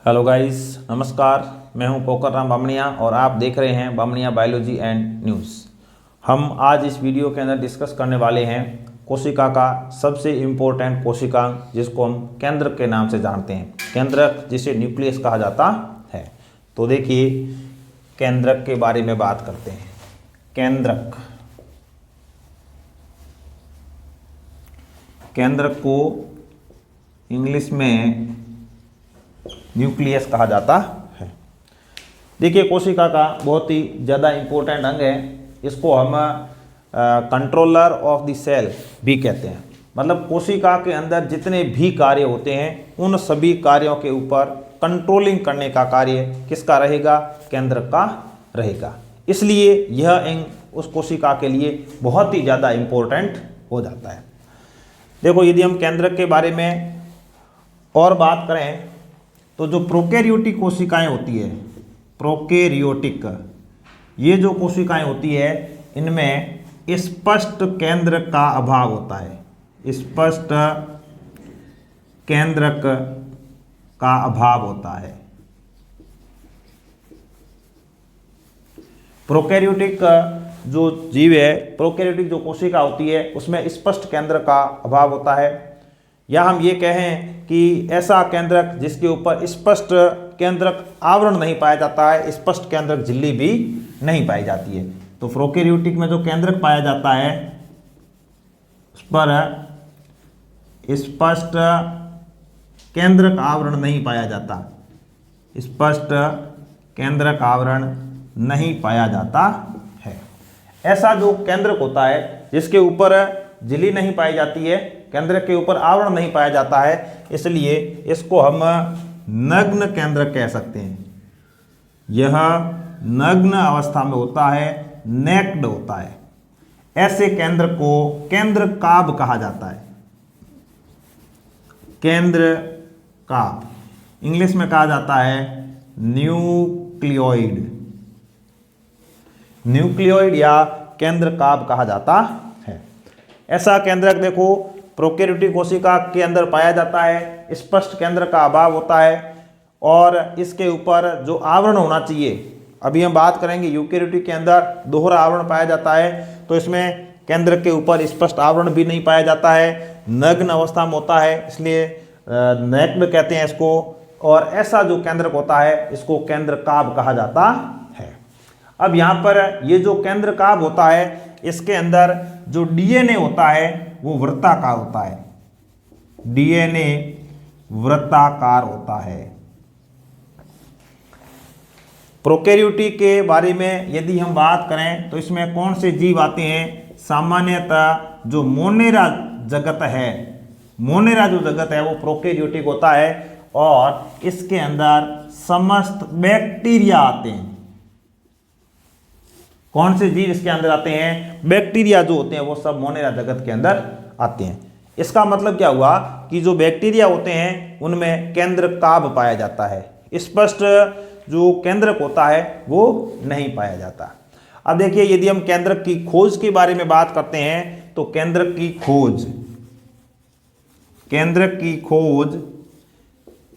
Hello guys, नमस्कार। मैं हूं पोकर राम बामणिया और आप देख रहे हैं बामणिया बायोलॉजी एंड न्यूज़। हम आज इस वीडियो के अंदर डिस्कस करने वाले हैं कोशिका का सबसे इम्पोर्टेंट कोशिकांग, जिसको हम केंद्रक के नाम से जानते हैं। केंद्रक जिसे न्यूक्लियस कहा जाता है। तो देखिए, केंद्रक के बारे में बात करते हैं। केंद्रक केंद्रक को इंग्लिश में न्यूक्लियस कहा जाता है। देखिए, कोशिका का बहुत ही ज़्यादा इम्पोर्टेंट अंग है। इसको हम कंट्रोलर ऑफ द सेल भी कहते हैं। मतलब कोशिका के अंदर जितने भी कार्य होते हैं उन सभी कार्यों के ऊपर कंट्रोलिंग करने का कार्य किसका रहेगा? केंद्रक का रहेगा। इसलिए यह अंग उस कोशिका के लिए बहुत ही ज़्यादा इम्पोर्टेंट हो जाता है। देखो, यदि हम केंद्रक के बारे में और बात करें तो जो प्रोकैरियोटिक कोशिकाएं होती है, प्रोकैरियोटिक, ये जो कोशिकाएं होती है इनमें स्पष्ट केंद्रक का अभाव होता है। स्पष्ट केंद्रक का अभाव होता है। प्रोकैरियोटिक जो जीव है, प्रोकैरियोटिक जो कोशिका होती है उसमें स्पष्ट केंद्र का अभाव होता है। या हम ये कहें कि ऐसा केंद्रक जिसके ऊपर स्पष्ट केंद्रक आवरण नहीं पाया जाता है, स्पष्ट केंद्रक झिल्ली भी नहीं पाई जाती है। तो प्रोकैरियोटिक में जो केंद्रक पाया जाता है उस पर स्पष्ट केंद्रक आवरण नहीं पाया जाता। स्पष्ट केंद्रक आवरण नहीं पाया जाता है। ऐसा जो केंद्रक होता है जिसके ऊपर झिल्ली नहीं पाई जाती है, केंद्रक के ऊपर आवरण नहीं पाया जाता है, इसलिए इसको हम नग्न केंद्रक कह सकते हैं। यह नग्न अवस्था में होता है, नेक्ड होता है। ऐसे केंद्र को केंद्रकाभ कहा जाता है। केंद्रकाभ इंग्लिश में कहा जाता है न्यूक्लियोइड। न्यूक्लियोइड या केंद्रकाभ कहा जाता है। ऐसा केंद्रक देखो प्रोकैरियोटिक कोशिका के अंदर पाया जाता है। स्पष्ट केंद्र का अभाव होता है और इसके ऊपर जो आवरण होना चाहिए, अभी हम बात करेंगे यूकेरियोटिक के अंदर दोहरा आवरण पाया जाता है, तो इसमें केंद्र के ऊपर स्पष्ट आवरण भी नहीं पाया जाता है, नग्न अवस्था में होता है, इसलिए नेक्ड कहते हैं इसको। और ऐसा जो केंद्रक होता है इसको केंद्रकाभ कहा जाता है। अब यहाँ पर ये जो केंद्रकाभ होता है इसके अंदर जो डीएनए होता है वो वृत्ताकार होता है। डीएनए वृत्ताकार होता है। प्रोकैरियोटिक के बारे में यदि हम बात करें तो इसमें कौन से जीव आते हैं? सामान्यतः जो मोनेरा जगत है, मोनेरा जो जगत है वो प्रोकैरियोटिक होता है और इसके अंदर समस्त बैक्टीरिया आते हैं। कौन से जीव इसके अंदर आते हैं? बैक्टीरिया जो होते हैं वो सब मोनेरा जगत के अंदर आते हैं। इसका मतलब क्या हुआ कि जो बैक्टीरिया होते हैं उनमें केंद्रकाभ पाया जाता है, स्पष्ट जो केंद्रक होता है वो नहीं पाया जाता। अब देखिए, यदि हम केंद्रक की खोज के बारे में बात करते हैं तो केंद्रक की खोज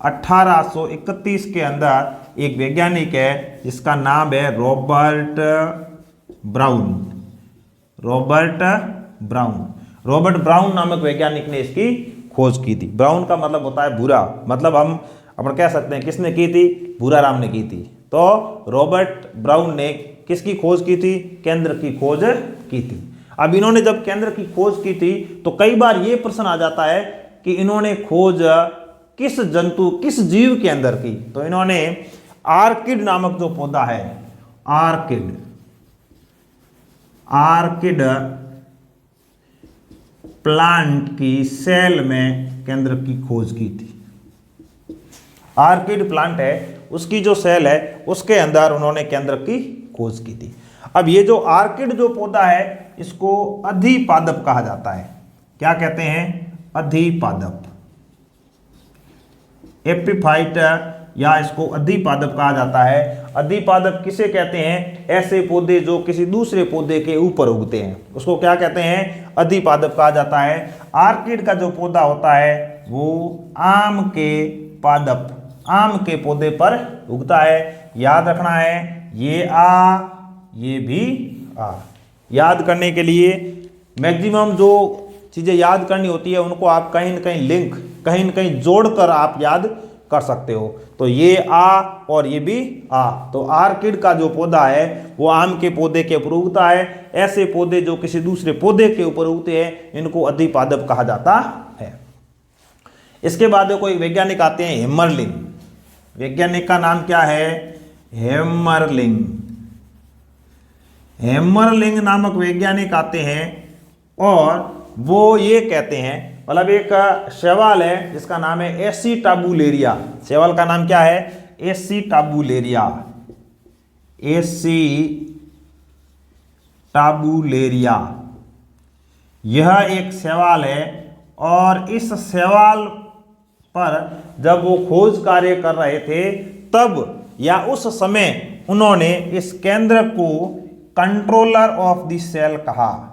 1831 के अंदर एक वैज्ञानिक है जिसका नाम है रॉबर्ट ब्राउन नामक वैज्ञानिक ने इसकी खोज की थी। ब्राउन का मतलब होता है भूरा, मतलब हम अपन कह सकते हैं किसने की थी? भूरा राम ने की थी। तो रॉबर्ट ब्राउन ने किसकी खोज की थी? केंद्र की खोज की थी। अब इन्होंने जब केंद्र की खोज की थी तो कई बार ये प्रश्न आ जाता है कि इन्होंने खोज किस जंतु, किस जीव के अंदर की? तो इन्होंने आर्किड नामक जो पौधा है, आर्किड प्लांट की सेल में केंद्र की खोज की थी। आर्किड प्लांट है, उसकी जो सेल है उसके अंदर उन्होंने केंद्र की खोज की थी। अब ये जो आर्किड जो पौधा है इसको अधिपादप कहा जाता है। क्या कहते हैं? अधिपादप, एपिफाइट, या इसको अधिपादप कहा जाता है। अधिपादप किसे कहते हैं? ऐसे पौधे जो किसी दूसरे पौधे के ऊपर उगते हैं उसको क्या कहते हैं? अधिपादप कहा जाता है। आर्किड का जो पौधा होता है वो आम के पादप आम के पौधे पर उगता है। याद रखना है, ये आ, ये भी आ। याद करने के लिए मैक्सिमम जो चीज़ें याद करनी होती है उनको आप कहीं न कहीं लिंक, कहीं न कहीं जोड़कर आप याद कर सकते हो। तो ये आ और ये भी आ। तो आर्किड का जो पौधा है वो आम के पौधे के ऊपर उगता है। ऐसे पौधे जो किसी दूसरे पौधे के ऊपर उगते हैं इनको अधिपादप कहा जाता है। इसके बाद कोई वैज्ञानिक आते हैं हेमरलिंग। वैज्ञानिक का नाम क्या है? हेमरलिंग। हेमरलिंग नामक वैज्ञानिक आते हैं और वो ये कहते हैं, मतलब एक शैवाल है जिसका नाम है एसिटाबुलेरिया। शैवाल का नाम क्या है? एसिटाबुलेरिया। एसिटाबुलेरिया यह एक शैवाल है और इस शैवाल पर जब वो खोज कार्य कर रहे थे तब या उस समय उन्होंने इस केंद्र को कंट्रोलर ऑफ द सेल कहा।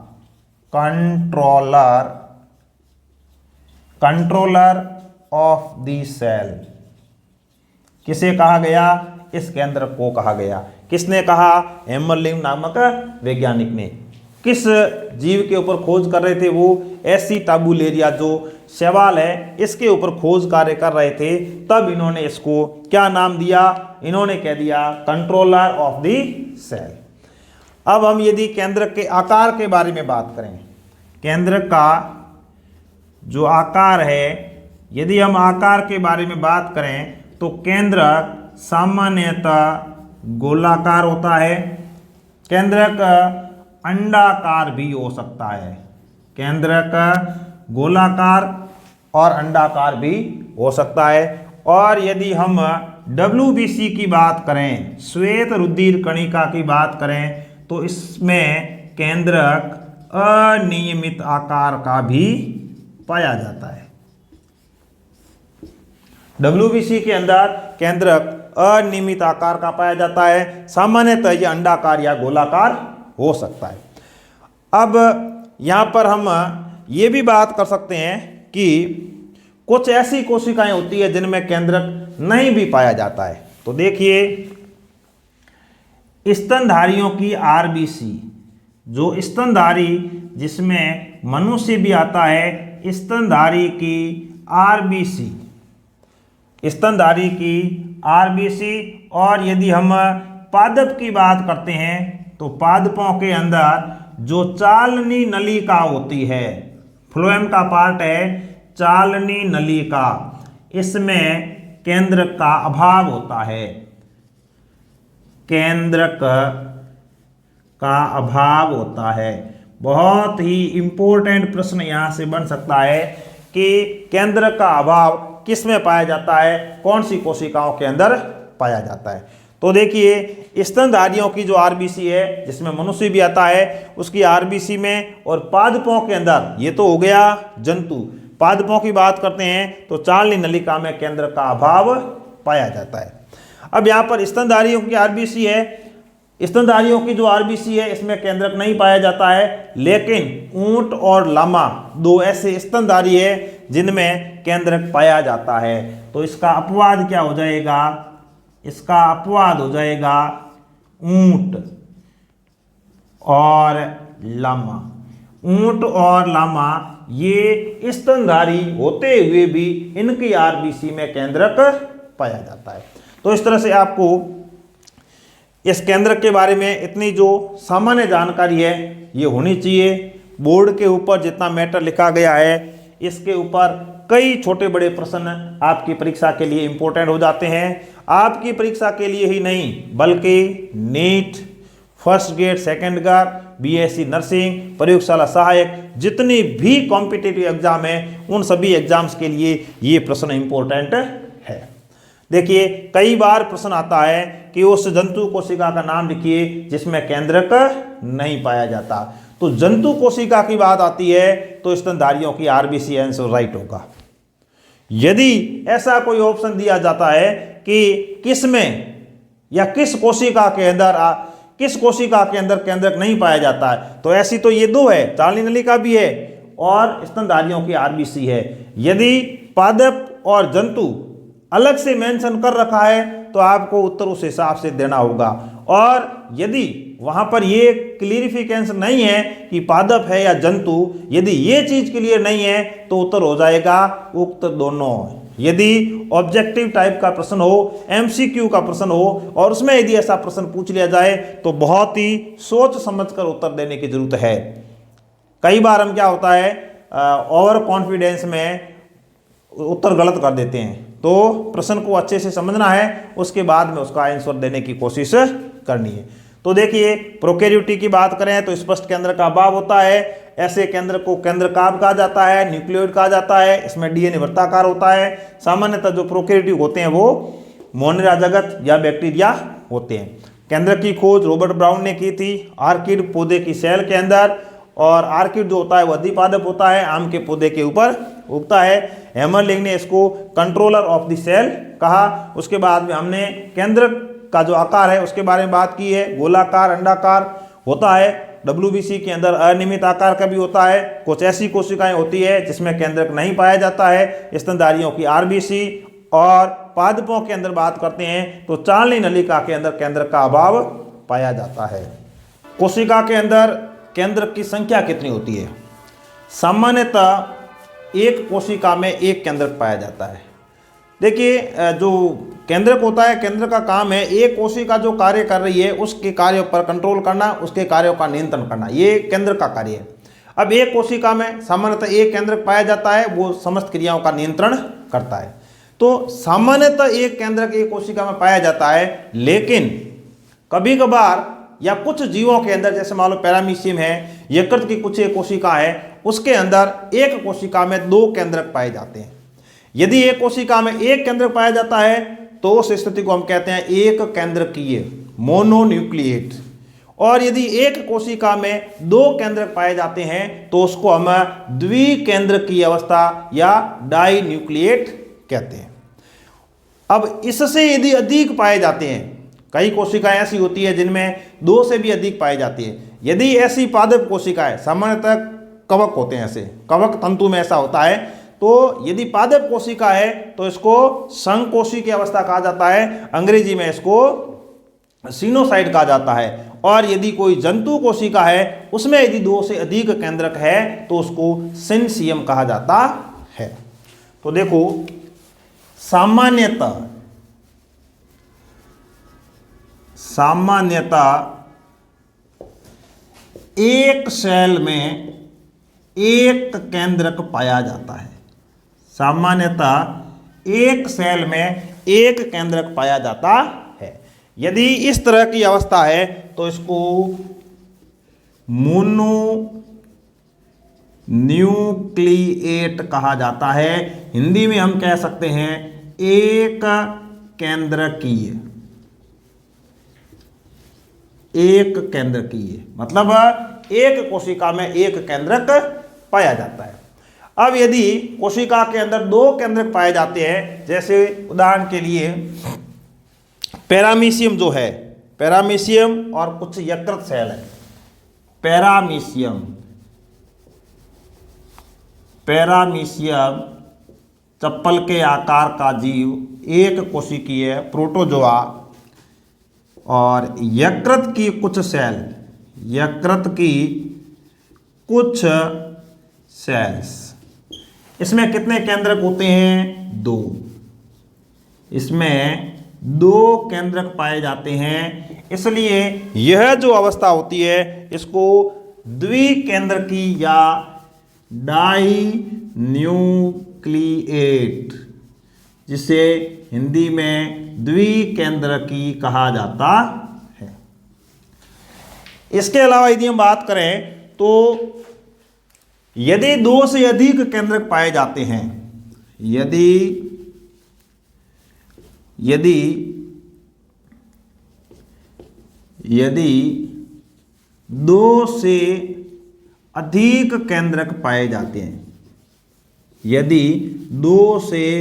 कंट्रोलर ऑफ द सेल किसे कहा गया? इस केंद्र को कहा गया। किसने कहा? हेमरलिंग नामक वैज्ञानिक ने। किस जीव के ऊपर खोज कर रहे थे वो? एसिटाबुलेरिया जो शैवाल है इसके ऊपर खोज कार्य कर रहे थे। तब इन्होंने इसको क्या नाम दिया? इन्होंने कह दिया कंट्रोलर ऑफ द सेल। अब हम यदि केंद्र के आकार के बारे में बात करें, केंद्र का जो आकार है, यदि हम आकार के बारे में बात करें तो केंद्रक सामान्यतः गोलाकार होता है। केंद्रक अंडाकार भी हो सकता है। केंद्रक गोलाकार और अंडाकार भी हो सकता है। और यदि हम WBC की बात करें, श्वेत रुधिर कणिका की बात करें, तो इसमें केंद्रक अनियमित आकार का भी पाया जाता है। WBC के अंदर केंद्रक अनियमित आकार का पाया जाता है। सामान्यतः यह अंडाकार या गोलाकार हो सकता है। अब यहाँ पर हम ये भी बात कर सकते हैं कि कुछ ऐसी कोशिकाएं होती है जिनमें केंद्रक नहीं भी पाया जाता है। तो देखिए, स्तनधारियों की RBC, जो स्तनधारी जिसमें मनुष्य भी आता है, स्तनधारी की RBC, स्तनधारी की RBC। और यदि हम पादप की बात करते हैं तो पादपों के अंदर जो चालनी नलिका होती है, फ्लोएम का पार्ट है चालनी नलिका, इसमें केंद्रक का अभाव होता है। केंद्रक का अभाव होता है। बहुत ही इंपॉर्टेंट प्रश्न यहां से बन सकता है कि केंद्रक का अभाव किस में पाया जाता है, कौन सी कोशिकाओं के अंदर पाया जाता है। तो देखिए, स्तनधारियों की जो RBC है जिसमें मनुष्य भी आता है, उसकी RBC में, और पादपों के अंदर, ये तो हो गया जंतु, पादपों की बात करते हैं तो चालनी नलिका में केंद्रक का अभाव पाया जाता है। अब यहाँ पर स्तनधारियों की RBC है, स्तनधारियों की जो RBC है इसमें केंद्रक नहीं पाया जाता है, लेकिन ऊंट और लामा दो ऐसे स्तनधारी है जिनमें केंद्रक पाया जाता है। तो इसका अपवाद क्या हो जाएगा? इसका अपवाद हो जाएगा ऊंट और लामा। ऊंट और लामा ये स्तनधारी होते हुए भी इनकी RBC में केंद्रक पाया जाता है। तो इस तरह से आपको इस केंद्रक के बारे में इतनी जो सामान्य जानकारी है ये होनी चाहिए। बोर्ड के ऊपर जितना मैटर लिखा गया है इसके ऊपर कई छोटे बड़े प्रश्न आपकी परीक्षा के लिए इंपॉर्टेंट हो जाते हैं। आपकी परीक्षा के लिए ही नहीं बल्कि NEET, first grade, second grade, BSc nursing, प्रयोगशाला सहायक, जितनी भी कॉम्पिटिटिव एग्जाम है उन सभी एग्जाम्स के लिए ये प्रश्न इंपॉर्टेंट है। देखिए, कई बार प्रश्न आता है कि उस जंतु कोशिका का नाम लिखिए जिसमें केंद्रक नहीं पाया जाता। तो जंतु कोशिका की बात आती है तो स्तनधारियों की RBC आंसर राइट होगा। यदि ऐसा कोई ऑप्शन दिया जाता है कि किस में या किस कोशिका के अंदर केंद्रक नहीं पाया जाता है, तो ऐसी तो ये दो है, चालनी नलिका भी है और स्तनधारियों की RBC है। यदि पादप और जंतु अलग से मेंशन कर रखा है तो आपको उत्तर उस हिसाब से देना होगा। और यदि वहां पर ये क्लियरिफिकेशन नहीं है कि पादप है या जंतु, यदि ये चीज क्लियर नहीं है तो उत्तर हो जाएगा उक्त दोनों। यदि ऑब्जेक्टिव टाइप का प्रश्न हो, एमसीक्यू का प्रश्न हो और उसमें यदि ऐसा प्रश्न पूछ लिया जाए तो बहुत ही सोच समझकर उत्तर देने की जरूरत है। कई बार हम क्या होता है ओवर कॉन्फिडेंस में उत्तर गलत कर देते हैं, तो प्रश्न को अच्छे से समझना है, उसके बाद में उसका आंसर देने की कोशिश करनी है। तो देखिए प्रोकैरियोटी की बात करें तो स्पष्ट केंद्र का अभाव होता है, ऐसे केंद्र को केंद्रकाभ कहा जाता है, न्यूक्लियोइड कहा जाता है, इसमें डीएनए वृत्ताकार होता है। सामान्यतः जो प्रोकैरियोटिक होते हैं वो मोनेरा जगत या बैक्टीरिया होते हैं। केंद्र की खोज रॉबर्ट ब्राउन ने की थी आर्किड पौधे की सेल के अंदर, और आर्किड जो होता है वह अधिपादप होता है, आम के पौधे के ऊपर उगता है। हेमरलिंग ने इसको कंट्रोलर ऑफ द सेल कहा। उसके बाद में हमने केंद्र का जो आकार है उसके बारे में बात की है, गोलाकार अंडाकार होता है। डब्ल्यूबीसी के अंदर अनियमित आकार का भी होता है। कुछ ऐसी कोशिकाएं होती है जिसमें केंद्रक नहीं पाया जाता है, स्तनधारियों की आरबीसी। और पादपों के अंदर बात करते हैं तो चालनी नलिका के अंदर केंद्रक का अभाव पाया जाता है। कोशिका के अंदर केंद्रक की संख्या कितनी होती है? सामान्यतः एक कोशिका में एक केंद्रक पाया जाता है। देखिए जो केंद्रक होता है, केंद्र का काम है एक कोशिका जो कार्य कर रही है उसके कार्यों पर कंट्रोल करना, उसके कार्यों का नियंत्रण करना, ये केंद्र का कार्य है। अब एक कोशिका में सामान्यतः एक केंद्रक पाया जाता है, वो समस्त क्रियाओं का नियंत्रण करता है। तो सामान्यतः एक केंद्रक एक कोशिका में पाया जाता है, लेकिन कभी कभार या कुछ जीवों के अंदर, जैसे मान लो पैरामीशियम है, यकृत की कुछ एक कोशिका है, उसके अंदर एक कोशिका में दो केंद्रक पाए जाते हैं। यदि एक कोशिका में एक केंद्रक पाया जाता है तो उस स्थिति को हम कहते हैं एक केंद्रकीय मोनोन्यूक्लिएट। और यदि एक कोशिका में दो केंद्रक पाए जाते हैं तो उसको हम द्विकेंद्रकीय अवस्था या डाई न्यूक्लिएट कहते हैं। अब इससे यदि अधिक पाए जाते हैं, कई कोशिकाएं ऐसी होती है जिनमें दो से भी अधिक पाई जाती है। यदि ऐसी पादप कोशिकाएं, सामान्यतः कवक होते हैं, ऐसे कवक तंतु में ऐसा होता है, तो यदि पादप कोशिका है तो इसको संकोशी की अवस्था कहा जाता है, अंग्रेजी में इसको सिनोसाइड कहा जाता है। और यदि कोई जंतु कोशिका है उसमें यदि दो से अधिक केंद्रक है तो उसको सिनसियम कहा जाता है। तो देखो सामान्यतः एक सेल में एक केंद्रक पाया जाता है। सामान्यतः एक सेल में एक केंद्रक पाया जाता है। यदि इस तरह की अवस्था है तो इसको मोनोन्यूक्लिएट कहा जाता है। हिंदी में हम कह सकते हैं एक केंद्रकीय। एक केंद्रकीय मतलब एक कोशिका में एक केंद्रक पाया जाता है। अब यदि कोशिका के अंदर दो केंद्रक पाए जाते हैं, जैसे उदाहरण के लिए पैरामीशियम जो है, पैरामीशियम और कुछ यकृत सेल है, पैरामीशियम चप्पल के आकार का जीव, एक कोशिकीय प्रोटोजोआ, और यकृत की कुछ सेल, यकृत की कुछ सेल्स, इसमें कितने केंद्रक होते हैं? दो। इसमें दो केंद्रक पाए जाते हैं, इसलिए यह जो अवस्था होती है इसको द्विकेंद्रकी या डाई न्यूक्लिएट, जिसे हिंदी में द्विकेंद्रकी कहा जाता है। इसके अलावा यदि हम बात करें तो यदि दो से अधिक केंद्रक पाए जाते हैं, यदि दो से अधिक केंद्रक पाए जाते हैं, यदि दो से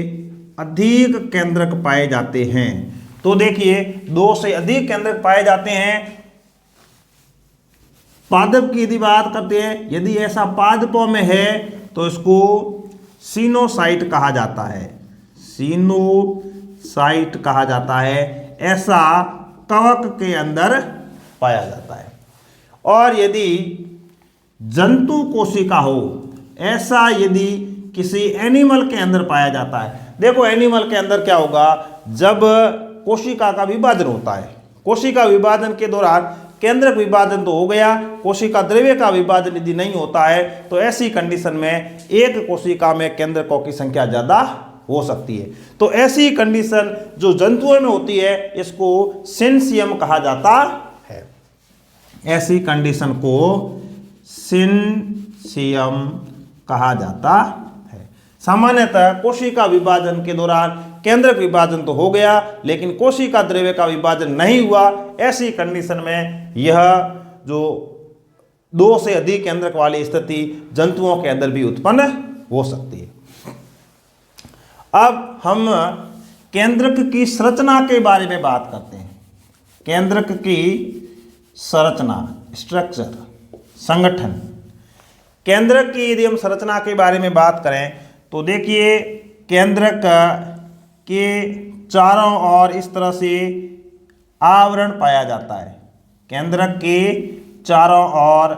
अधिक केंद्रक पाए जाते हैं, तो देखिए दो से अधिक केंद्रक पाए जाते हैं। पादप की यदि बात करते हैं, यदि ऐसा पादपों में है तो इसको सिनोसाइट कहा जाता है, सिनोसाइट। साइट कहा जाता है, ऐसा कवक के अंदर पाया जाता है। और यदि जंतु कोशिका हो, ऐसा यदि किसी एनिमल के अंदर पाया जाता है। देखो एनिमल के अंदर क्या होगा, जब कोशिका का विभाजन होता है, कोशिका विभाजन के दौरान केंद्रक विभाजन तो हो गया, कोशिका द्रव्य का विभाजन यदि नहीं होता है तो ऐसी कंडीशन में एक कोशिका में केंद्रकों की संख्या ज़्यादा हो सकती है। तो ऐसी कंडीशन जो जंतुओं में होती है इसको सिनसियम कहा जाता है। ऐसी कंडीशन को सिनसियम कहा जाता है। सामान्यतः कोशिका विभाजन के दौरान केंद्रक विभाजन तो हो गया लेकिन कोशिका द्रव्य का विभाजन नहीं हुआ, ऐसी कंडीशन में यह जो 2 से अधिक केंद्रक वाली स्थिति जंतुओं के अंदर भी उत्पन्न हो सकती है। अब हम केंद्रक की संरचना के बारे में बात करते हैं। केंद्रक की संरचना, स्ट्रक्चर, संगठन। केंद्रक की यदि हम संरचना के बारे में बात करें तो देखिए केंद्रक के चारों ओर इस तरह से आवरण पाया जाता है। केंद्रक के चारों ओर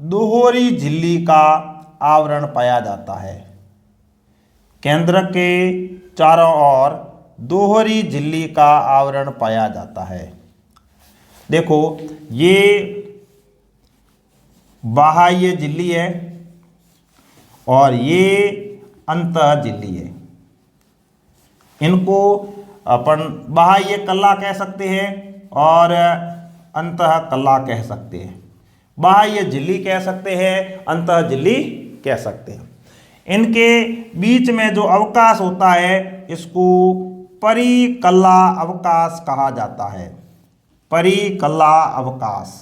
दोहरी झिल्ली का आवरण पाया जाता है। केंद्रक के चारों ओर दोहरी झिल्ली का आवरण पाया जाता है। देखो ये बाह्य झिल्ली है और ये अंतः झिल्ली है। इनको अपन बाह्य कला कह सकते हैं और अंतः कला कह सकते हैं। बाह्य झिल्ली कह सकते हैं, अंतः झिल्ली कह सकते हैं। इनके बीच में जो अवकाश होता है इसको परिकला अवकाश कहा जाता है। परिकला अवकाश।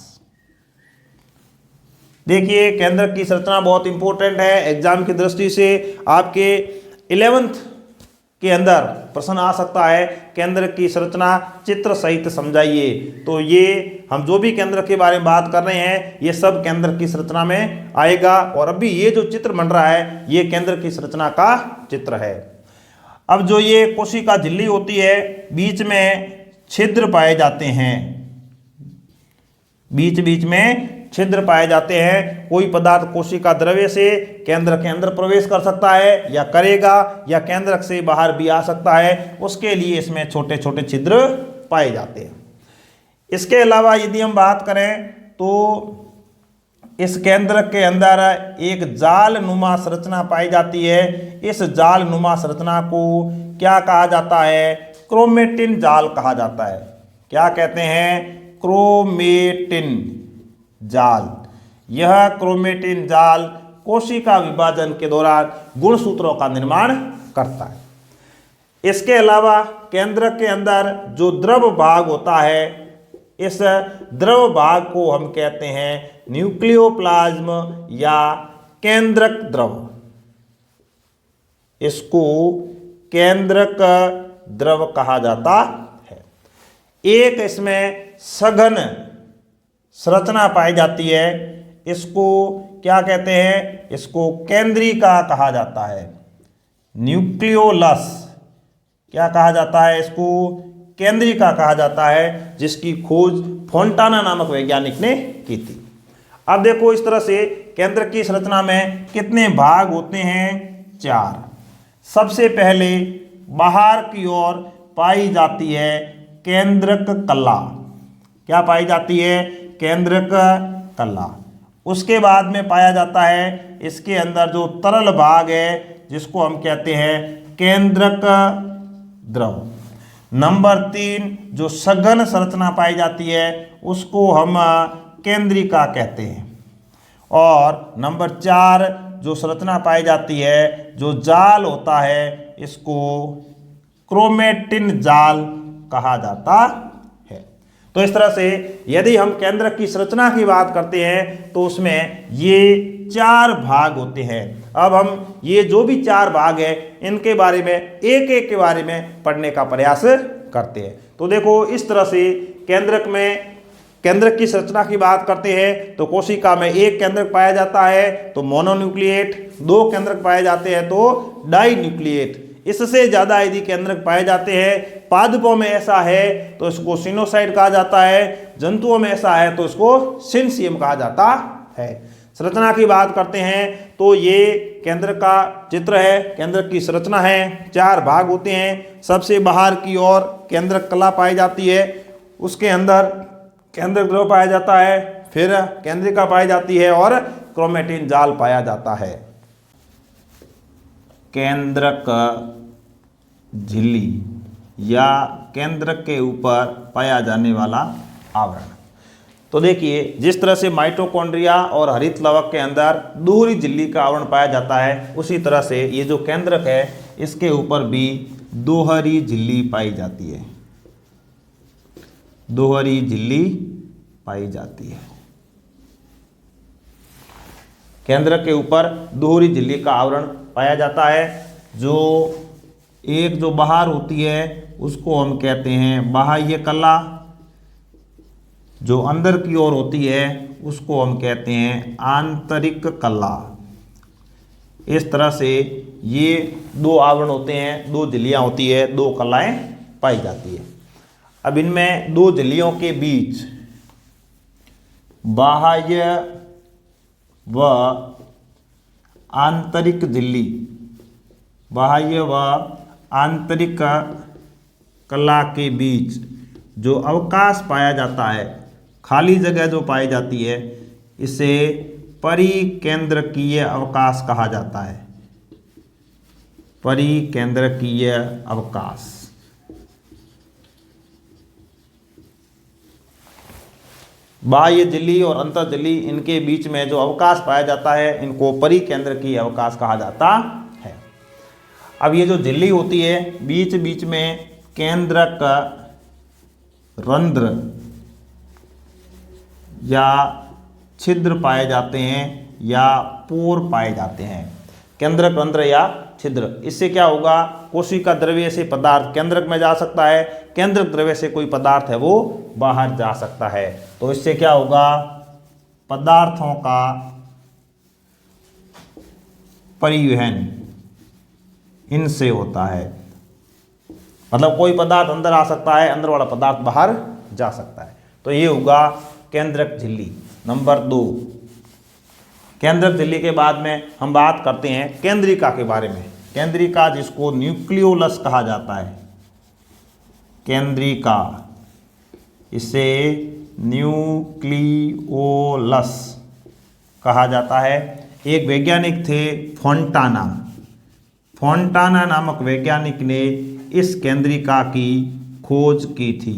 देखिए केंद्रक की संरचना बहुत इंपॉर्टेंट है। एग्जाम की दृष्टि से आपके 11th के अंदर प्रश्न आ सकता है, केंद्रक की संरचना चित्र सहित समझाइए। तो ये हम जो भी केंद्रक के बारे में बात कर रहे हैं ये सब केंद्रक की संरचना में आएगा। और अभी ये जो चित्र बन रहा है ये केंद्रक की संरचना का चित्र है। अब जो ये कोशिका झिल्ली होती है, बीच में छिद्र पाए जाते हैं, बीच बीच में छिद्र पाए जाते हैं। कोई पदार्थ कोशिका द्रव्य से केंद्रक के अंदर प्रवेश कर सकता है या करेगा, या केंद्रक से बाहर भी आ सकता है, उसके लिए इसमें छोटे छोटे छिद्र पाए जाते हैं। इसके अलावा यदि हम बात करें तो इस केंद्रक के अंदर एक जाल नुमा संरचना पाई जाती है। इस जाल नुमा संरचना को क्या कहा जाता है? क्रोमेटिन जाल कहा जाता है। क्या कहते हैं? क्रोमेटिन जाल। यह क्रोमेटिन जाल कोशिका विभाजन के दौरान गुणसूत्रों का निर्माण करता है। इसके अलावा केंद्रक के अंदर जो द्रव भाग होता है, इस द्रव भाग को हम कहते हैं न्यूक्लियोप्लाज्म या केंद्रक द्रव। इसको केंद्रक द्रव कहा जाता है। एक इसमें सघन संरचना पाई जाती है, इसको क्या कहते हैं? इसको केंद्रिका कहा जाता है। न्यूक्लियोलस क्या कहा जाता है? इसको केंद्रिका कहा जाता है, जिसकी खोज फोंटाना नामक वैज्ञानिक ने की थी। अब देखो इस तरह से केंद्रक की संरचना में कितने भाग होते हैं? 4। सबसे पहले बाहर की ओर पाई जाती है केंद्रक कला। क्या पाई जाती है? केंद्रक कला। उसके बाद में पाया जाता है इसके अंदर जो तरल भाग है, जिसको हम कहते हैं केंद्रक द्रव। नंबर 3 जो सघन संरचना पाई जाती है उसको हम केंद्रिका कहते हैं। और नंबर 4 जो संरचना पाई जाती है, जो जाल होता है, इसको क्रोमेटिन जाल कहा जाता है। तो इस तरह से यदि हम केंद्रक की संरचना की बात करते हैं तो उसमें ये 4 भाग होते हैं। अब हम ये जो भी 4 भाग है इनके बारे में एक एक के बारे में पढ़ने का प्रयास करते हैं। तो देखो इस तरह से केंद्रक की संरचना की बात करते हैं तो कोशिका में एक केंद्रक पाया जाता है तो मोनोन्यूक्लिएट, 2 केंद्रक पाए जाते हैं तो डाई न्यूक्लिएट, इससे ज़्यादा यदि केंद्रक पाए जाते हैं, पादपों में ऐसा है तो इसको सिनोसाइड कहा जाता है, जंतुओं में ऐसा है तो इसको सिनसियम कहा जाता है। संरचना की बात करते हैं तो ये केंद्र का चित्र है। केंद्र की संरचना है, 4 भाग होते हैं। सबसे बाहर की ओर केंद्रक कला पाई जाती है, उसके अंदर केंद्रक द्रव पाया जाता है, फिर केंद्रिका पाई जाती है और क्रोमेटिन जाल पाया जाता है। केंद्रक झिल्ली या केंद्रक के ऊपर पाया जाने वाला आवरण। तो देखिए, जिस तरह से माइटोकॉन्ड्रिया और हरित लवक के अंदर दोहरी झिल्ली का आवरण पाया जाता है, उसी तरह से ये जो केंद्रक है इसके ऊपर भी दोहरी झिल्ली पाई जाती है, दोहरी झिल्ली पाई जाती है। केंद्रक के ऊपर दोहरी झिल्ली का आवरण पाया जाता है। जो बाहर होती है उसको हम कहते हैं बाह्य कला, जो अंदर की ओर होती है उसको हम कहते हैं आंतरिक कला। इस तरह से ये 2 आवरण होते हैं, 2 झिल्लियाँ होती है, 2 कलाएं पाई जाती है। अब इनमें 2 झिल्लियों के बीच बाह्य व आंतरिक झिल्ली, बाह्य व आंतरिक कला के बीच जो अवकाश पाया जाता है, खाली जगह जो पाई जाती है, इसे परिकेंद्रकीय अवकाश कहा जाता है। परिकेंद्रकीय अवकाश। बाह्य झिल्ली और अंतर झिल्ली, इनके बीच में जो अवकाश पाया जाता है इनको परिकेंद्रकीय अवकाश कहा जाता है। अब ये जो झिल्ली होती है, बीच बीच में केंद्रक रंध्र या छिद्र पाए जाते हैं या पोर पाए जाते हैं। केंद्रक रंध्र या छिद्र, इससे क्या होगा, कोशिका द्रव्य से पदार्थ केंद्रक में जा सकता है, केंद्रक द्रव्य से कोई पदार्थ है वो बाहर जा सकता है। तो इससे क्या होगा, पदार्थों का परिवहन इनसे होता है। मतलब कोई पदार्थ अंदर आ सकता है, अंदर वाला पदार्थ बाहर जा सकता है। तो ये होगा केंद्रक झिल्ली। नंबर 2, केंद्रक झिल्ली के बाद में हम बात करते हैं केंद्रिका के बारे में। केंद्रिका, जिसको न्यूक्लियोलस कहा जाता है, केंद्रिका, इसे न्यूक्लियोलस कहा जाता है। एक वैज्ञानिक थे फोंटाना। फोंटाना नामक वैज्ञानिक ने इस केंद्रिका की खोज की थी।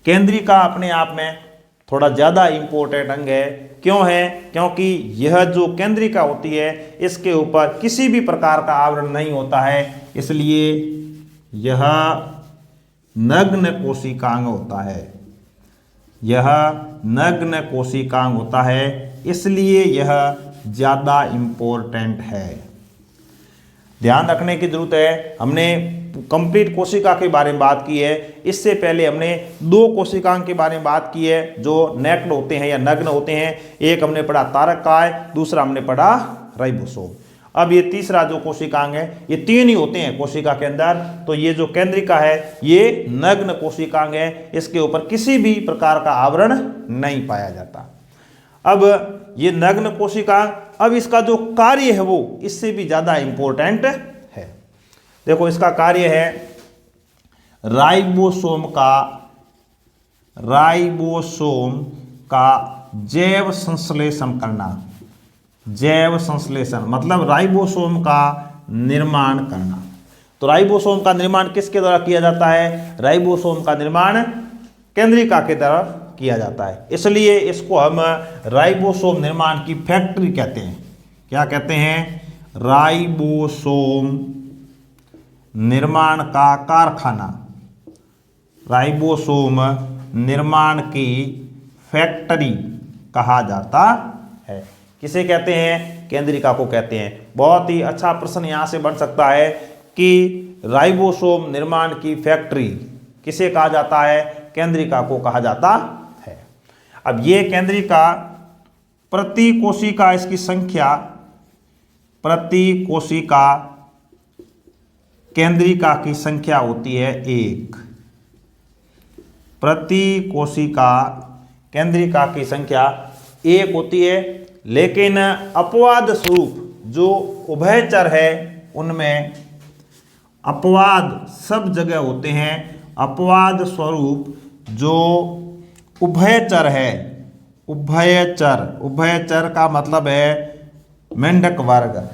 केंद्रिका अपने आप में थोड़ा ज़्यादा इम्पोर्टेंट अंग है। क्यों है? क्योंकि यह जो केंद्रिका होती है इसके ऊपर किसी भी प्रकार का आवरण नहीं होता है, इसलिए यह नग्न कोशिकांग होता है। यह नग्न कोशिकांग होता है, इसलिए यह ज़्यादा इम्पोर्टेंट है। ध्यान रखने की जरूरत है। हमने कंप्लीट कोशिका के बारे में बात की है, इससे पहले हमने 2 कोशिकाओं के बारे में बात की है जो नेक्ड होते हैं या नग्न होते हैं। एक हमने पढ़ा तारकाय, दूसरा हमने पढ़ा राइबोसोम। अब ये तीसरा जो कोशिकांग है, ये 3 ही होते हैं कोशिका के अंदर। तो ये जो केंद्रिका है ये नग्न कोशिकांग है, इसके ऊपर किसी भी प्रकार का आवरण नहीं पाया जाता। अब ये नग्न कोशिकांग, अब इसका जो कार्य है वो इससे भी ज़्यादा इम्पोर्टेंट है। देखो, इसका कार्य है राइबोसोम का जैव संश्लेषण करना। जैव संश्लेषण मतलब राइबोसोम का निर्माण करना। तो राइबोसोम का निर्माण किसके द्वारा किया जाता है? राइबोसोम का निर्माण केंद्रिका के द्वारा किया जाता है, इसलिए इसको हम राइबोसोम निर्माण की फैक्ट्री कहते हैं। क्या कहते हैं? राइबोसोम निर्माण का कारखाना। राइबोसोम निर्माण की फैक्ट्री कहा जाता है। किसे कहते हैं? केंद्रिका को कहते हैं। बहुत ही अच्छा प्रश्न यहाँ से बन सकता है कि राइबोसोम निर्माण की फैक्ट्री किसे कहा जाता है? केंद्रिका को कहा जाता है। अब ये केंद्रिका प्रति कोशिका, इसकी संख्या प्रति कोशिका केंद्रिका की संख्या होती है 1। प्रति कोशिका केंद्रिका की संख्या 1 होती है, लेकिन अपवाद स्वरूप जो उभयचर है उनमें अपवाद सब जगह होते हैं। अपवाद स्वरूप जो उभयचर है, उभयचर का मतलब है मेंढक वर्ग,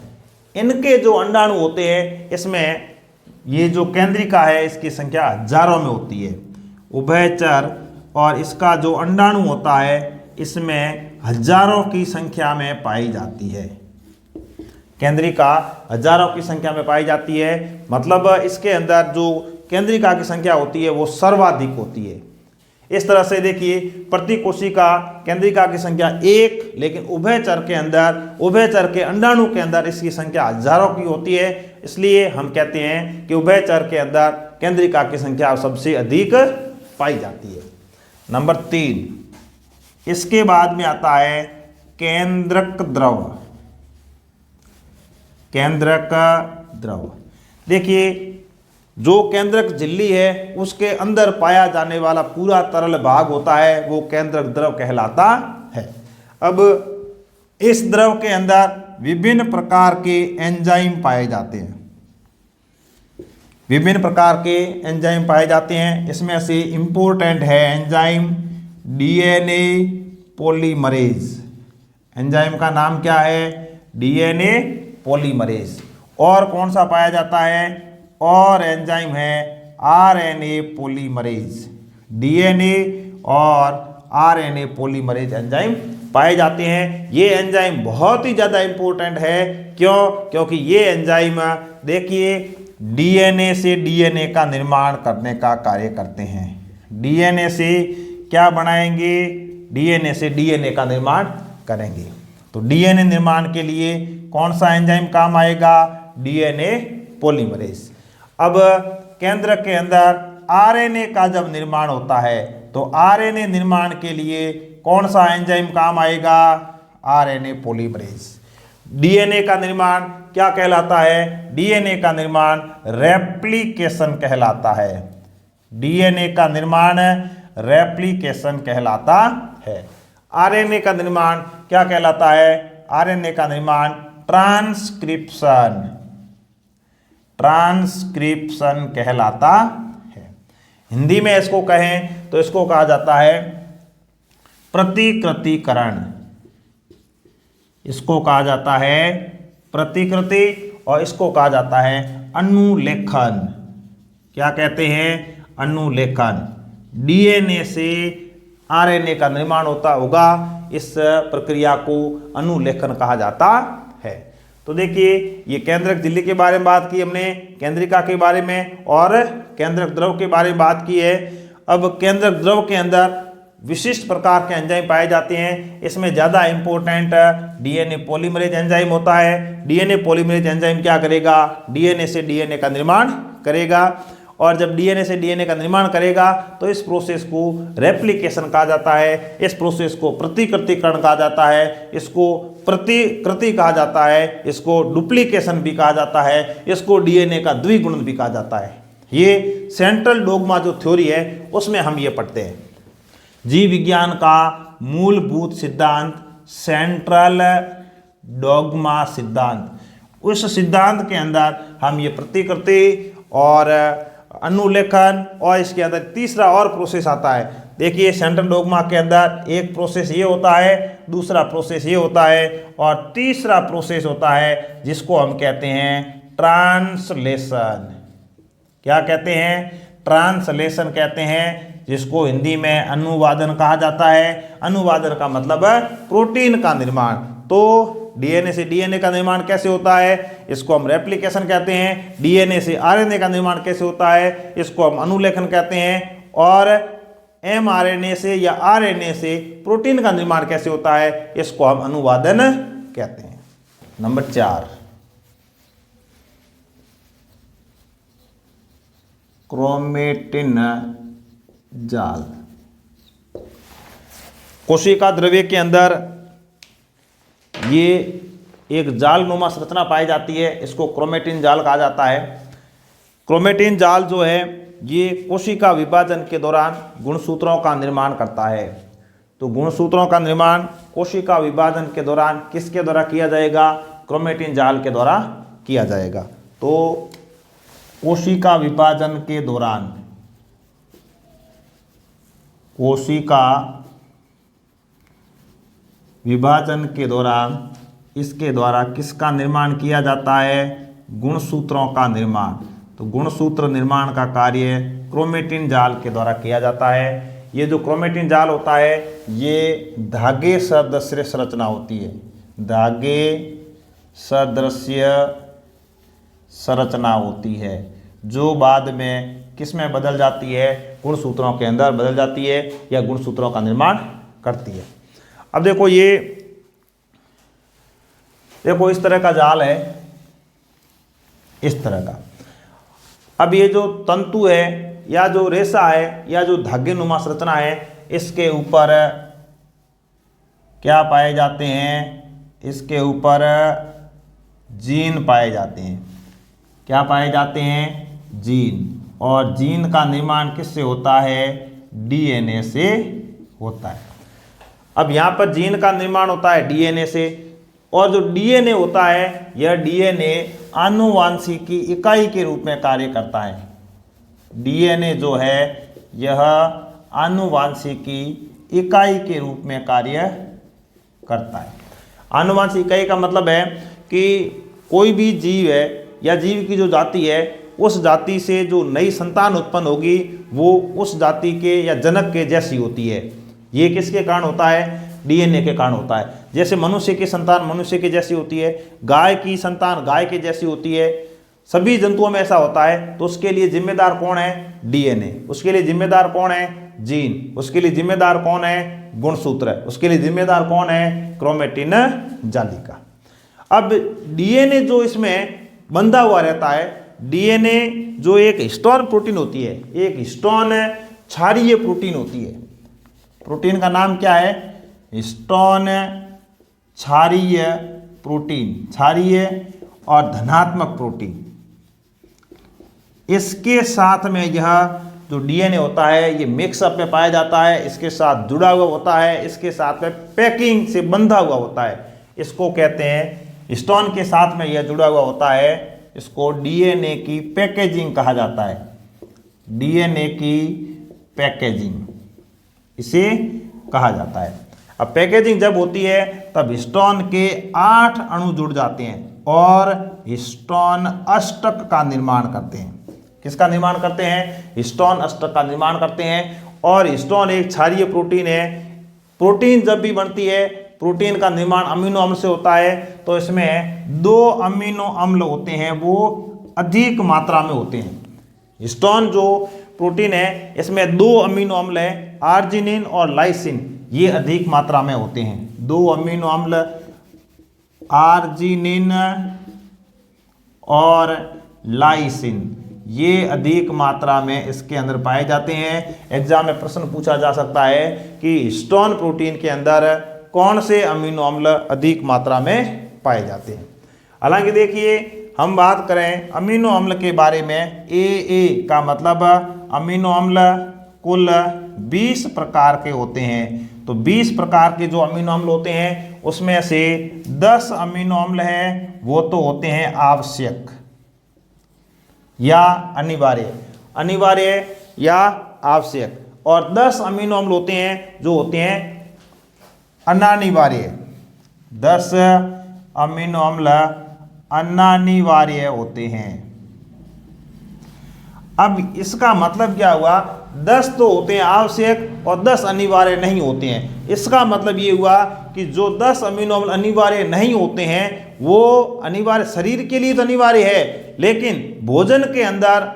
इनके जो अंडाणु होते हैं इसमें ये जो केंद्रिका है इसकी संख्या हजारों में होती है। उभयचर और इसका जो अंडाणु होता है इसमें हजारों की संख्या में पाई जाती है। केंद्रिका हजारों की संख्या में पाई जाती है, मतलब इसके अंदर जो केंद्रिका की संख्या होती है वो सर्वाधिक होती है। इस तरह से देखिए, प्रति कोशिका केंद्रिका की संख्या 1, लेकिन उभयचर के अंदर, उभयचर के अंडाणु के अंदर इसकी संख्या हजारों की होती है। इसलिए हम कहते हैं कि उभयचर के अंदर केंद्रिका की संख्या सबसे अधिक पाई जाती है। नंबर 3, इसके बाद में आता है केंद्रक द्रव। केंद्रक द्रव, देखिए जो केंद्रक झिल्ली है उसके अंदर पाया जाने वाला पूरा तरल भाग होता है वो केंद्रक द्रव कहलाता है। अब इस द्रव के अंदर विभिन्न प्रकार के एंजाइम पाए जाते हैं। विभिन्न प्रकार के एंजाइम पाए जाते हैं, इसमें से इंपॉर्टेंट है एंजाइम डीएनए पॉलीमरेज। एंजाइम का नाम क्या है? DNA polymerase. और कौन सा पाया जाता है? और एंजाइम है आरएनए पॉलीमरेज। डीएनए और आरएनए पॉलीमरेज एंजाइम पाए जाते हैं। ये एंजाइम बहुत ही ज़्यादा इंपॉर्टेंट है। क्यों? क्योंकि ये एंजाइम देखिए डीएनए से डीएनए का निर्माण करने का कार्य करते हैं। डीएनए से क्या बनाएंगे? डीएनए से डीएनए का निर्माण करेंगे। तो डीएनए निर्माण के लिए कौन सा एंजाइम काम आएगा? DNA polymerase. अब केंद्र के अंदर आरएनए का जब निर्माण होता है तो आरएनए निर्माण के लिए कौन सा एंजाइम काम आएगा? RNA polymerase. डीएनए का निर्माण क्या कहलाता है? डीएनए का निर्माण रेप्लिकेशन कहलाता है। डीएनए का निर्माण रेप्लिकेशन कहलाता है। आरएनए का निर्माण क्या कहलाता है? आरएनए का निर्माण ट्रांसक्रिप्शन, ट्रांसक्रिप्शन कहलाता है। हिंदी में इसको कहें तो इसको कहा जाता है प्रतिकृतिकरण। इसको कहा जाता है प्रतिकृति और इसको कहा जाता है अनुलेखन। क्या कहते हैं? अनुलेखन। डीएनए से आरएनए का निर्माण होता होगा, इस प्रक्रिया को अनुलेखन कहा जाता है। तो देखिए ये केंद्रक झिल्ली के बारे में बात की हमने, केंद्रिका के बारे में और केंद्रक द्रव के बारे में बात की है। अब केंद्रक द्रव के अंदर विशिष्ट प्रकार के एंजाइम पाए जाते हैं। इसमें ज़्यादा इंपॉर्टेंट डीएनए पॉलीमरेज एंजाइम होता है। डीएनए पॉलीमरेज एंजाइम क्या करेगा? डीएनए से डीएनए का निर्माण करेगा, और जब डीएनए से डीएनए का निर्माण करेगा तो इस प्रोसेस को रेप्लिकेशन कहा जाता है। इस प्रोसेस को प्रतिकृतिकरण कहा जाता है, इसको प्रतिकृति कहा जाता है, इसको डुप्लीकेशन भी कहा जाता है, इसको डीएनए का द्विगुणन भी कहा जाता है। ये सेंट्रल डोगमा जो थ्योरी है उसमें हम ये पढ़ते हैं। जीव विज्ञान का मूलभूत सिद्धांत सेंट्रल डोगमा सिद्धांत। उस सिद्धांत के अंदर हम ये प्रतिकृति और अनुलेखन और इसके अंदर तीसरा और प्रोसेस आता है। देखिए सेंट्रल डोगमा के अंदर एक प्रोसेस ये होता है, दूसरा प्रोसेस ये होता है और तीसरा प्रोसेस होता है जिसको हम कहते हैं ट्रांसलेशन। क्या कहते हैं? ट्रांसलेशन कहते हैं, जिसको हिंदी में अनुवादन कहा जाता है। अनुवादन का मतलब है प्रोटीन का निर्माण। तो डीएनए से डीएनए का निर्माण कैसे होता है? इसको हम रेप्लिकेशन कहते हैं। डीएनए से आरएनए का निर्माण कैसे होता है? इसको हम अनुलेखन कहते हैं। और एमआरएनए से या आरएनए से प्रोटीन का निर्माण कैसे होता है? इसको हम अनुवादन कहते हैं। नंबर 4, क्रोमेटिन जाल। कोशिका द्रव्य के अंदर ये एक जाल नुमा संरचना पाई जाती है, इसको क्रोमेटिन जाल कहा जाता है। क्रोमेटिन जाल जो है ये कोशिका विभाजन के दौरान गुणसूत्रों का निर्माण करता है। तो गुणसूत्रों का निर्माण कोशिका विभाजन के दौरान किसके द्वारा किया जाएगा? क्रोमेटिन जाल के द्वारा किया जाएगा। तो कोशिका विभाजन के दौरान, कोशिका विभाजन के दौरान इसके द्वारा किसका निर्माण किया जाता है? गुणसूत्रों का निर्माण। तो गुणसूत्र निर्माण का कार्य क्रोमेटिन जाल के द्वारा किया जाता है। ये जो क्रोमेटिन जाल होता है ये धागे सदृश्य संरचना होती है, धागे सदृश्य संरचना होती है, जो बाद में किस में बदल जाती है? गुणसूत्रों के अंदर बदल जाती है या गुणसूत्रों का निर्माण करती है। अब देखो ये, देखो इस तरह का जाल है, इस तरह का। अब ये जो तंतु है या जो रेशा है या जो धागे नुमा संरचना है, इसके ऊपर क्या पाए जाते हैं? इसके ऊपर जीन पाए जाते हैं। क्या पाए जाते हैं? जीन। और जीन का निर्माण किससे होता है? डीएनए से होता है। अब यहाँ पर जीन का निर्माण होता है डीएनए से, और जो डीएनए होता है यह डीएनए आनुवांशिकी इकाई के रूप में कार्य करता है। डीएनए जो है यह आनुवांशिकी इकाई के रूप में कार्य करता है। आनुवांशिक इकाई का मतलब है कि कोई भी जीव है या जीव की जो जाति है, उस जाति से जो नई संतान उत्पन्न होगी वो उस जाति के या जनक के जैसी होती है। ये किसके कारण होता है? डीएनए के कारण होता है। जैसे मनुष्य की संतान मनुष्य के जैसी होती है, गाय की संतान गाय के जैसी होती है, सभी जंतुओं में ऐसा होता है। तो उसके लिए जिम्मेदार कौन है? डीएनए। उसके लिए जिम्मेदार कौन है? जीन। उसके लिए जिम्मेदार कौन है? गुणसूत्र। उसके लिए जिम्मेदार कौन है? क्रोमेटिन जालिका। अब डीएनए जो इसमें बंधा हुआ रहता है, डीएनए जो एक हिस्टोन प्रोटीन होती है, एक हिस्टोन क्षारीय प्रोटीन होती है। प्रोटीन का नाम क्या है? हिस्टोन क्षारीय प्रोटीन, क्षारीय और धनात्मक प्रोटीन। इसके साथ में यह जो डीएनए होता है ये मिक्सअप में पाया जाता है, इसके साथ जुड़ा हुआ होता है, इसके साथ में पैकिंग से बंधा हुआ होता है। इसको कहते हैं, हिस्टोन के साथ में यह जुड़ा हुआ होता है, इसको डीएनए की पैकेजिंग कहा जाता है। डीएनए की पैकेजिंग इसे कहा जाता है। अब पैकेजिंग जब होती है तब हिस्टोन के 8 अणु जुड़ जाते हैं और हिस्टोन अष्टक का निर्माण करते हैं। किसका निर्माण करते हैं? हिस्टोन अष्टक का निर्माण करते हैं। और हिस्टोन एक क्षारीय प्रोटीन है। प्रोटीन जब भी बनती है, प्रोटीन का निर्माण अमीनो अम्ल से होता है, तो इसमें 2 अमीनो अम्ल होते हैं, वो अधिक मात्रा में होते हैं। हिस्टोन जो प्रोटीन है इसमें 2 अमीनो अम्ल है, आर्जिनिन और लाइसिन, ये अधिक मात्रा में होते हैं। 2 अमीनो अम्ल आर्जिनिन और लाइसिन ये अधिक मात्रा में इसके अंदर पाए जाते हैं। एग्जाम में प्रश्न पूछा जा सकता है कि हिस्टोन प्रोटीन के अंदर कौन से अमीनो अम्ल अधिक मात्रा में पाए जाते हैं। हालांकि देखिए, हम बात करें अमीनो अम्ल के बारे में, ए का मतलब अमीनो अम्ल कुल 20 प्रकार के होते हैं। तो 20 प्रकार के जो अमीनो अम्ल होते हैं उसमें से 10 अमीनो अम्ल हैं वो तो होते हैं आवश्यक या अनिवार्य, अनिवार्य या आवश्यक, और 10 अमीनो अम्ल होते हैं जो होते हैं अनानिवार्य। 10 अमीनो अम्ल अनानिवार्य होते हैं। अब इसका मतलब क्या हुआ? 10 तो होते हैं आवश्यक और 10 अनिवार्य नहीं होते हैं। इसका मतलब ये हुआ कि जो 10 अमीनो अम्ल अनिवार्य नहीं होते हैं वो अनिवार्य शरीर के लिए तो अनिवार्य है, लेकिन भोजन के अंदर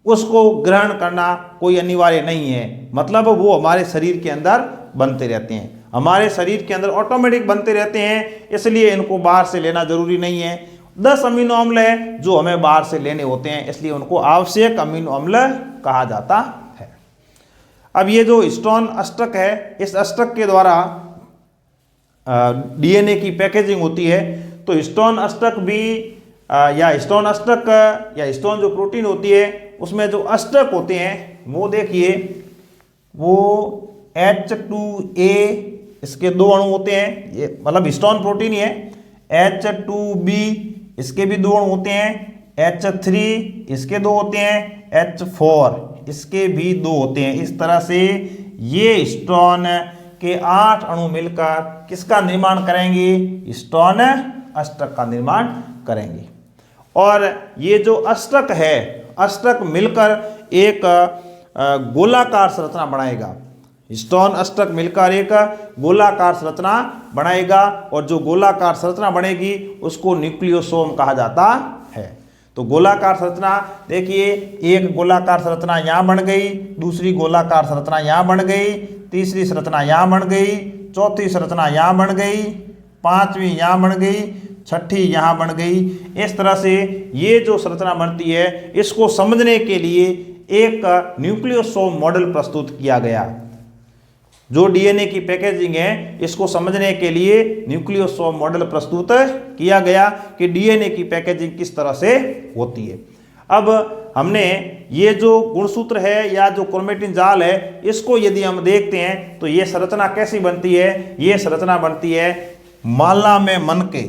उसको ग्रहण करना कोई अनिवार्य नहीं है। मतलब वो हमारे शरीर के अंदर बनते रहते हैं, हमारे शरीर के अंदर ऑटोमेटिक बनते रहते हैं, इसलिए इनको बाहर से लेना जरूरी नहीं है। 10 अमीनो अम्ल है जो हमें बाहर से लेने होते हैं, इसलिए उनको आवश्यक अमीनो अम्ल कहा जाता है। अब ये जो हिस्टोन अष्टक है, इस अष्टक के द्वारा डीएनए की पैकेजिंग होती है। तो हिस्टोन अष्टक भी या हिस्टोन अष्टक या हिस्टोन जो प्रोटीन होती है उसमें जो अष्टक होते हैं वो देखिए वो H2A इसके 2 अणु होते हैं, ये मतलब हिस्टोन प्रोटीन ही है। H2B इसके भी 2 अणु होते हैं, H3 इसके 2 होते हैं, H4 इसके भी 2 होते हैं। इस तरह से ये हिस्टोन के 8 अणु मिलकर किसका निर्माण करेंगे? हिस्टोन अष्टक का निर्माण करेंगे। और ये जो अष्टक है, अष्टक मिलकर एक गोलाकार संरचना बनाएगा। हिस्टोन अष्टक मिलकर एक गोलाकार संरचना बनाएगा और जो गोलाकार संरचना बनेगी उसको न्यूक्लियोसोम कहा जाता है। तो गोलाकार संरचना देखिए, एक गोलाकार संरचना यहाँ बन गई, दूसरी गोलाकार संरचना यहाँ बन गई, तीसरी संरचना यहाँ बन गई, चौथी संरचना यहाँ बन गई, पांचवी यहाँ बन गई, छठी यहाँ बन गई। इस तरह से ये जो संरचना बनती है इसको समझने के लिए एक न्यूक्लियोसोम मॉडल प्रस्तुत किया गया। जो डीएनए की पैकेजिंग है इसको समझने के लिए न्यूक्लियोसोम मॉडल प्रस्तुत किया गया कि डीएनए की पैकेजिंग किस तरह से होती है। अब हमने ये जो गुणसूत्र है या जो क्रोमेटिन जाल है इसको यदि हम देखते हैं तो ये संरचना कैसी बनती है? ये संरचना बनती है माला में मनके।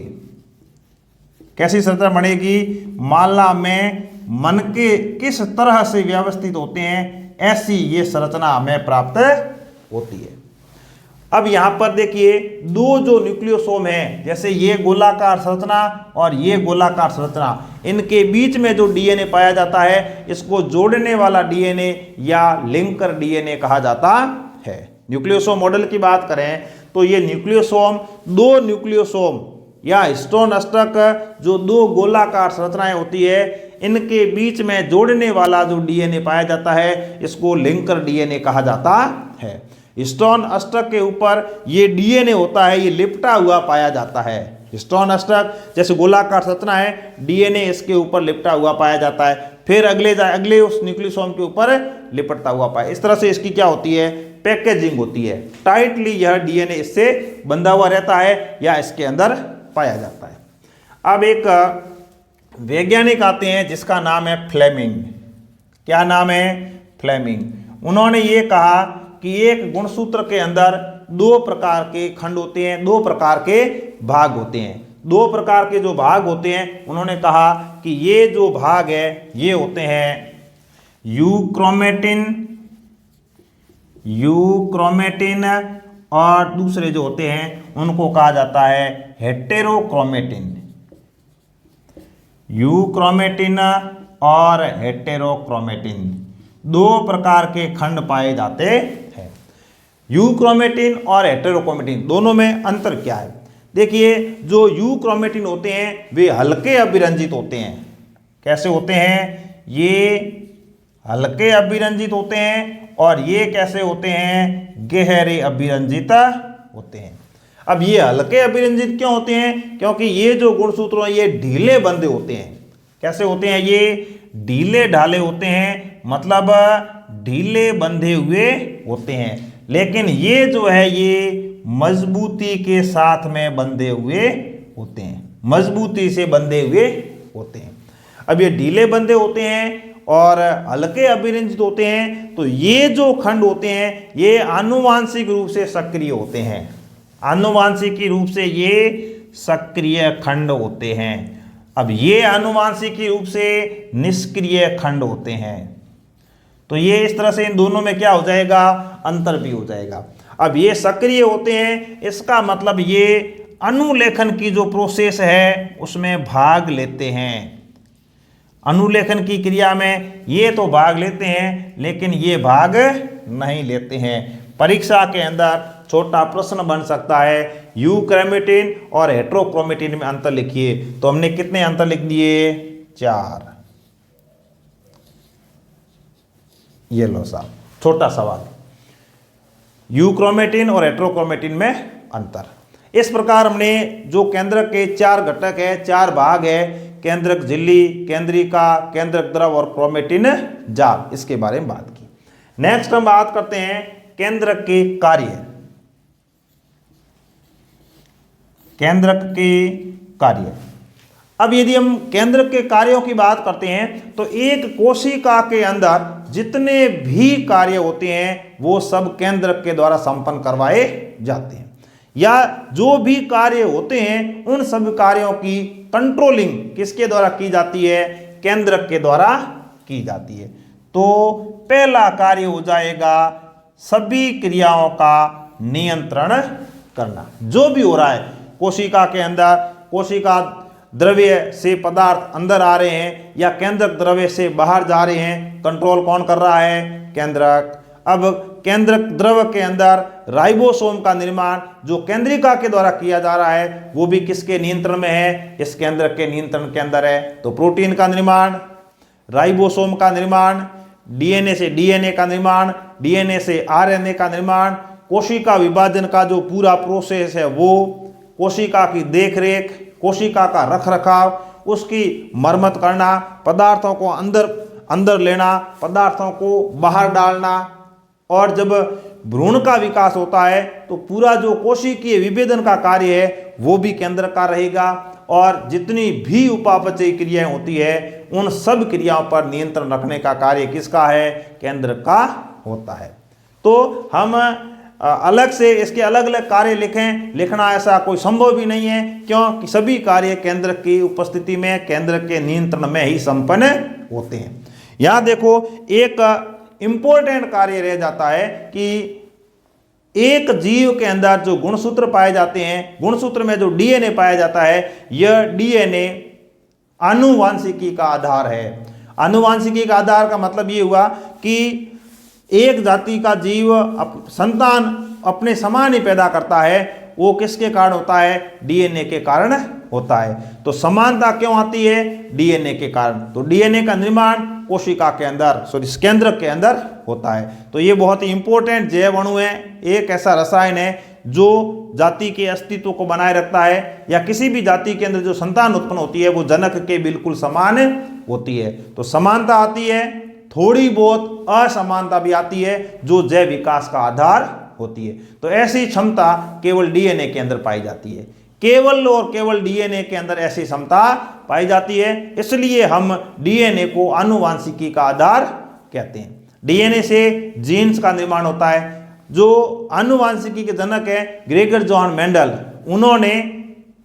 कैसी संरचना बनेगी? माला में मनके किस तरह से व्यवस्थित होते हैं ऐसी ये संरचना हमें प्राप्त होती है। अब यहां पर देखिए दो जो न्यूक्लियोसोम है, जैसे ये गोलाकार संरचना और ये गोलाकार संरचना, इनके बीच में जो डीएनए पाया जाता है इसको जोड़ने वाला डीएनए या लिंकर डीएनए कहा जाता है। न्यूक्लियोसोम मॉडल की बात करें तो ये न्यूक्लियोसोम, दो न्यूक्लियोसोम या हिस्टोन अष्टक जो दो गोलाकार संरचनाएं होती है इनके बीच में जोड़ने वाला जो डीएनए पाया जाता है इसको लिंकर डीएनए कहा जाता है। हिस्टोन अष्टक के ऊपर ये डीएनए होता है, ये लिपटा हुआ पाया जाता है। हिस्टोन अष्टक जैसे गोलाकार संरचना है, डीएनए इसके ऊपर लिपटा हुआ पाया जाता है, फिर अगले उस न्यूक्लियोसोम के ऊपर लिपटता हुआ पाया। इस तरह से इसकी क्या होती है? पैकेजिंग होती है। टाइटली यह डीएनए इससे बंधा हुआ रहता है या इसके अंदर पाया जाता है। अब एक वैज्ञानिक आते हैं जिसका नाम है फ्लेमिंग। क्या नाम है? फ्लेमिंग। उन्होंने ये कहा कि एक गुणसूत्र के अंदर दो प्रकार के खंड होते हैं, दो प्रकार के भाग होते हैं। दो प्रकार के जो भाग होते हैं उन्होंने कहा कि ये जो भाग है ये होते हैं यूक्रोमेटिन और दूसरे जो होते हैं उनको कहा जाता है हेटेरोक्रोमेटिन। यूक्रोमेटिन और हेटेरोक्रोमेटिन दो प्रकार के खंड पाए जाते हैं। यूक्रोमेटिन और हेटेरोक्रोमेटिन दोनों में अंतर क्या है? देखिए, जो यूक्रोमेटिन होते हैं वे हल्के अभिरंजित होते हैं। कैसे होते हैं? ये हल्के अभिरंजित होते हैं और ये कैसे होते हैं? गहरे अभिरंजित होते हैं। अब ये हल्के अभिरंजित क्यों होते हैं? क्योंकि ये जो गुणसूत्र हैं ये ढीले बंधे होते हैं। कैसे होते हैं? ये ढीले ढाले होते हैं, मतलब ढीले बंधे हुए होते हैं। लेकिन ये जो है ये मजबूती के साथ में बंधे हुए होते हैं, मजबूती से बंधे हुए होते हैं। अब ये ढीले बंधे होते हैं और हल्के अभिरंजित होते हैं, तो ये जो खंड होते हैं ये आनुवांशिक रूप से सक्रिय होते हैं। आनुवांशिक रूप से ये सक्रिय खंड होते हैं। अब ये आनुवांशिक रूप से निष्क्रिय खंड होते हैं। तो ये इस तरह से इन दोनों में क्या हो जाएगा? अंतर भी हो जाएगा। अब ये सक्रिय होते हैं, इसका मतलब ये अनुलेखन की जो प्रोसेस है उसमें भाग लेते हैं। अनुलेखन की क्रिया में ये तो भाग लेते हैं लेकिन ये भाग नहीं लेते हैं। परीक्षा के अंदर छोटा प्रश्न बन सकता है, यूक्रोमेटिन और हेटेरोक्रोमेटिन में अंतर लिखिए। तो हमने कितने अंतर लिख दिए? 4। ये लो साहब, छोटा सवाल, यूक्रोमेटिन और हेटेरोक्रोमेटिन में अंतर। इस प्रकार हमने जो केंद्रक के 4 घटक है, 4 भाग है, केंद्रक झिल्ली, केंद्रिका, केंद्रक द्रव और क्रोमेटिन जाल, इसके बारे में बात की। नेक्स्ट हम बात करते हैं केंद्रक के कार्य। केंद्रक के कार्य, अब यदि हम केंद्रक के कार्यों की बात करते हैं तो एक कोशिका के अंदर जितने भी कार्य होते हैं वो सब केंद्रक के द्वारा संपन्न करवाए जाते हैं, या जो भी कार्य होते हैं उन सब कार्यों की कंट्रोलिंग किसके द्वारा की जाती है? केंद्रक के द्वारा की जाती है। तो पहला कार्य हो जाएगा सभी क्रियाओं का नियंत्रण करना। जो भी हो रहा है कोशिका के अंदर, कोशिका द्रव्य से पदार्थ अंदर आ रहे हैं या केंद्रक द्रव्य से बाहर जा रहे हैं, कंट्रोल कौन कर रहा है? केंद्रक। अब केंद्रक द्रव के अंदर राइबोसोम का निर्माण जो केंद्रिका के द्वारा किया जा रहा है वो भी किसके नियंत्रण में है? इस केंद्रक के नियंत्रण के अंदर है। तो प्रोटीन का निर्माण, राइबोसोम का निर्माण, डीएनए से डीएनए का निर्माण, डीएनए से आरएनए का निर्माण, कोशिका विभाजन का जो पूरा प्रोसेस है वो, कोशिका की देखरेख, कोशिका का रखरखाव, उसकी मरम्मत करना, पदार्थों को अंदर लेना, पदार्थों को बाहर डालना, और जब भ्रूण का विकास होता है तो पूरा जो कोशिकीय विभेदन का कार्य है वो भी केंद्रक का रहेगा, और जितनी भी उपापचयी क्रियाएं होती है उन सब क्रियाओं पर नियंत्रण रखने का कार्य किसका है? केंद्रक का होता है। तो हम अलग से इसके अलग अलग कार्य लिखना ऐसा कोई संभव भी नहीं है, क्योंकि सभी कार्य केंद्रक की उपस्थिति में, केंद्रक के नियंत्रण में ही संपन्न होते हैं। यहां देखो एक इंपॉर्टेंट कार्य रह जाता है कि एक जीव के अंदर जो गुणसूत्र पाए जाते हैं, गुणसूत्र में जो डीएनए पाया जाता है, यह डीएनए आनुवांशिकी का आधार है। आनुवांशिकी का आधार का मतलब ये हुआ कि एक जाति का जीव संतान अपने समान ही पैदा करता है, वो किसके कारण होता है? डीएनए के कारण होता है। तो समानता क्यों आती है? डीएनए के कारण। तो डीएनए का निर्माण कोशिका के अंदर, केंद्रक के अंदर होता है। तो ये बहुत ही इंपॉर्टेंट जैव अणु है, एक ऐसा रसायन है जो जाति के अस्तित्व को बनाए रखता है, या किसी भी जाति के अंदर जो संतान उत्पन्न होती है वो जनक के बिल्कुल समान होती है। तो समानता आती है, थोड़ी बहुत असमानता भी आती है जो जैव विकास का आधार होती है। तो ऐसी क्षमता केवल डीएनए के अंदर पाई जाती है, केवल और केवल डीएनए के अंदर ऐसी क्षमता पाई जाती है। इसलिए हम डीएनए को आनुवांशिकी का आधार कहते हैं। डीएनए से जीन्स का निर्माण होता है। जो आनुवांशिकी के जनक है ग्रेगर जॉन मेंडल, उन्होंने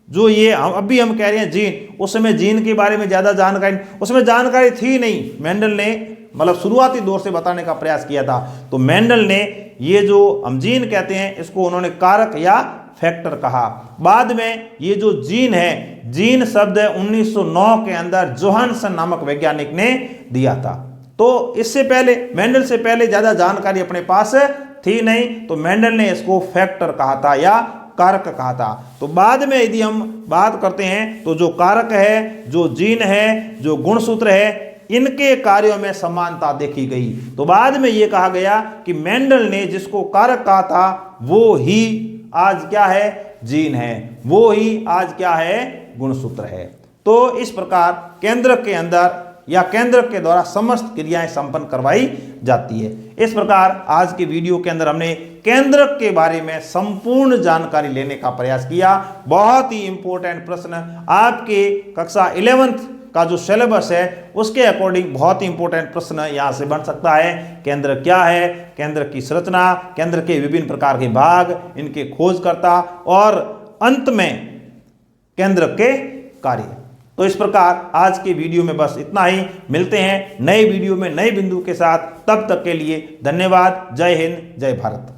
जो ये अभी हम कह रहे हैं जीन, उस समय जीन के बारे में ज़्यादा जानकारी, उसमें जानकारी थी नहीं। मेंडल ने मतलब शुरुआती दौर से बताने का प्रयास किया था। तो मेंडल ने ये जो हम जीन कहते हैं इसको उन्होंने कारक या फैक्टर कहा। बाद में ये जो जीन है, जीन शब्द 1909 के अंदर जोहानसन नामक वैज्ञानिक ने दिया था। तो इससे पहले, मेंडल से पहले ज़्यादा जानकारी अपने पास थी नहीं, तो मेंडल ने इसको फैक्टर कहा था या कारक कहा था। तो बाद में यदि हम बात करते हैं तो जो कारक है, जो जीन है, जो गुणसूत्र है, इनके कार्यों में समानता देखी गई। तो बाद में यह कहा गया कि मेंडल ने जिसको कारक कहा था वो ही आज क्या है? जीन है। वो ही आज क्या है? गुणसूत्र है। तो इस प्रकार केंद्रक के अंदर या केंद्रक के द्वारा समस्त क्रियाएं संपन्न करवाई जाती है। इस प्रकार आज के वीडियो के अंदर हमने केंद्रक के बारे में संपूर्ण जानकारी लेने का प्रयास किया। बहुत ही इंपॉर्टेंट प्रश्न आपके कक्षा 11th का जो सिलेबस है उसके अकॉर्डिंग बहुत ही इंपॉर्टेंट प्रश्न यहाँ से बन सकता है। केंद्र क्या है, केंद्र की संरचना, केंद्र के विभिन्न प्रकार के भाग, इनके खोजकर्ता और अंत में केंद्र के कार्य। तो इस प्रकार आज के वीडियो में बस इतना ही। मिलते हैं नए वीडियो में नए बिंदु के साथ। तब तक के लिए धन्यवाद। जय हिंद, जय भारत।